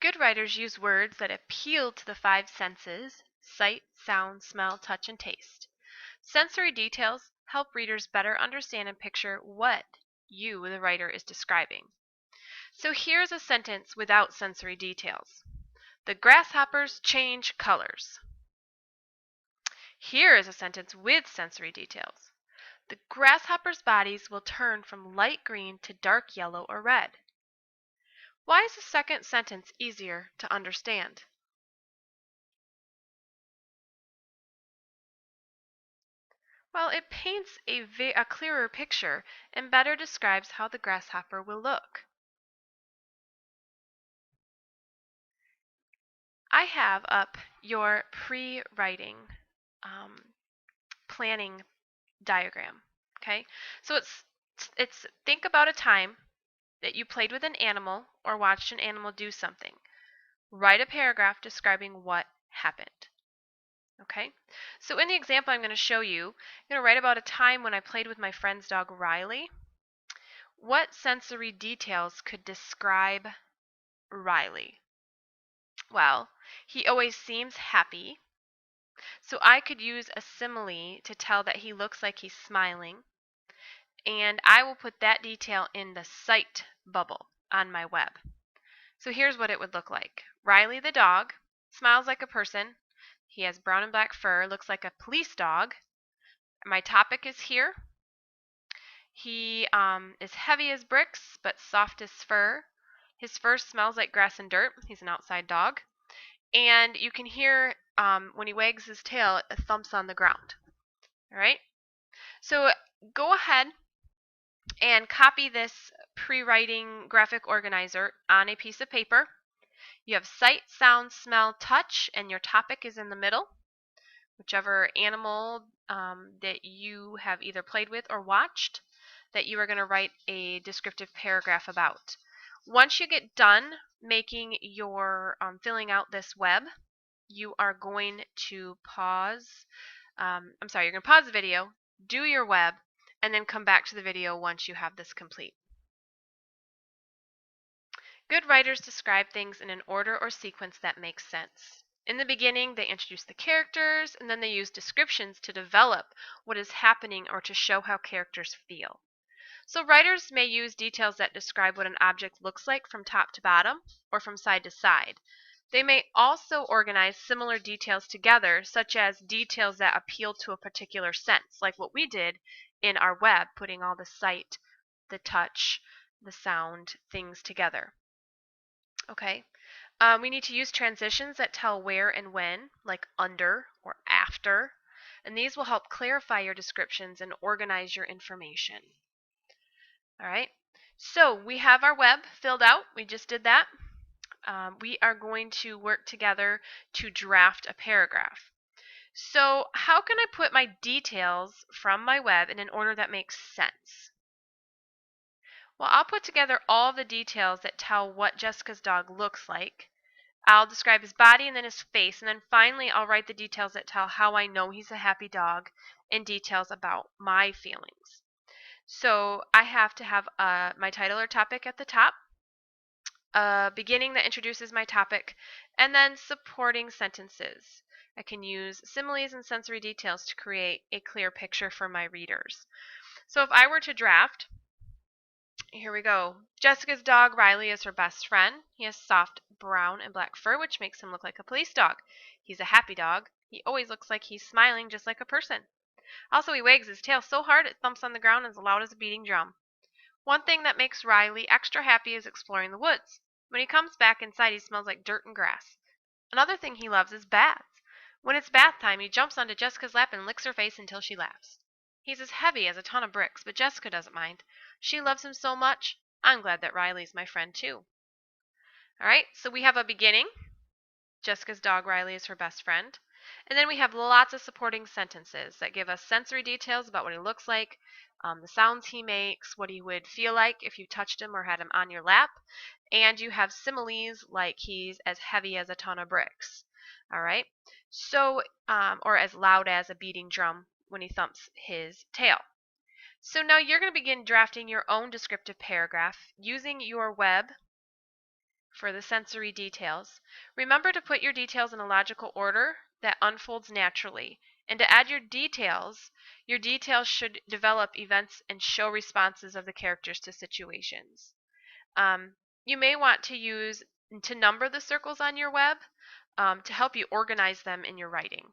Good writers use words that appeal to the five senses: sight, sound, smell, touch, and taste. Sensory details help readers better understand and picture what you, the writer, is describing. So here's a sentence without sensory details. The grasshoppers change colors. Here is a sentence with sensory details. The grasshoppers' bodies will turn from light green to dark yellow or red. Why is the second sentence easier to understand? Well, it paints a clearer picture and better describes how the grasshopper will look. I have up your pre-writing planning diagram. Okay, so it's think about a time that you played with an animal or watched an animal do something. Write a paragraph describing what happened. Okay, so in the example I'm going to show you, I'm going to write about a time when I played with my friend's dog Riley. What sensory details could describe Riley? Well, he always seems happy, so I could use a simile to tell that he looks like he's smiling, and I will put that detail in the sight bubble on my web. So here's what it would look like. Riley the dog smiles like a person. He has brown and black fur, looks like a police dog. My topic is here. He is heavy as bricks, but soft as fur. His fur smells like grass and dirt. He's an outside dog. And you can hear when he wags his tail, it thumps on the ground. All right? So go ahead and copy this pre-writing graphic organizer on a piece of paper. You have sight, sound, smell, touch, and your topic is in the middle. Whichever animal that you have either played with or watched that you are going to write a descriptive paragraph about. Once you get done making your filling out this web, you are going to pause. You're going to pause the video, do your web, and then come back to the video once you have this complete. Good writers describe things in an order or sequence that makes sense. In the beginning, they introduce the characters, and then they use descriptions to develop what is happening or to show how characters feel. So writers may use details that describe what an object looks like from top to bottom or from side to side. They may also organize similar details together, such as details that appeal to a particular sense, like what we did in our web, putting all the sight, the touch, the sound things together. Okay. We need to use transitions that tell where and when, like under or after, and these will help clarify your descriptions and organize your information. All right, so we have our web filled out. We just did that. We are going to work together to draft a paragraph. So how can I put my details from my web in an order that makes sense? Well, I'll put together all the details that tell what Jessica's dog looks like. I'll describe his body and then his face, and then finally I'll write the details that tell how I know he's a happy dog and details about my feelings. So I have to have my title or topic at the top, a beginning that introduces my topic, and then supporting sentences. I can use similes and sensory details to create a clear picture for my readers. So if I were to draft, here we go. Jessica's dog Riley is her best friend. He has soft brown and black fur, which makes him look like a police dog. He's a happy dog. He always looks like he's smiling just like a person. Also, he wags his tail so hard it thumps on the ground as loud as a beating drum. One thing that makes Riley extra happy is exploring the woods. When he comes back inside, he smells like dirt and grass. Another thing he loves is baths. When it's bath time, he jumps onto Jessica's lap and licks her face until she laughs. He's as heavy as a ton of bricks, but Jessica doesn't mind. She loves him so much. I'm glad that Riley's my friend too. Alright, so we have a beginning. Jessica's dog Riley is her best friend. And then we have lots of supporting sentences that give us sensory details about what he looks like, the sounds he makes, what he would feel like if you touched him or had him on your lap. And you have similes like he's as heavy as a ton of bricks. Alright, so, or as loud as a beating drum when he thumps his tail. So now you're going to begin drafting your own descriptive paragraph using your web for the sensory details. Remember to put your details in a logical order that unfolds naturally. And to add your details should develop events and show responses of the characters to situations. You may want to number the circles on your web to help you organize them in your writing.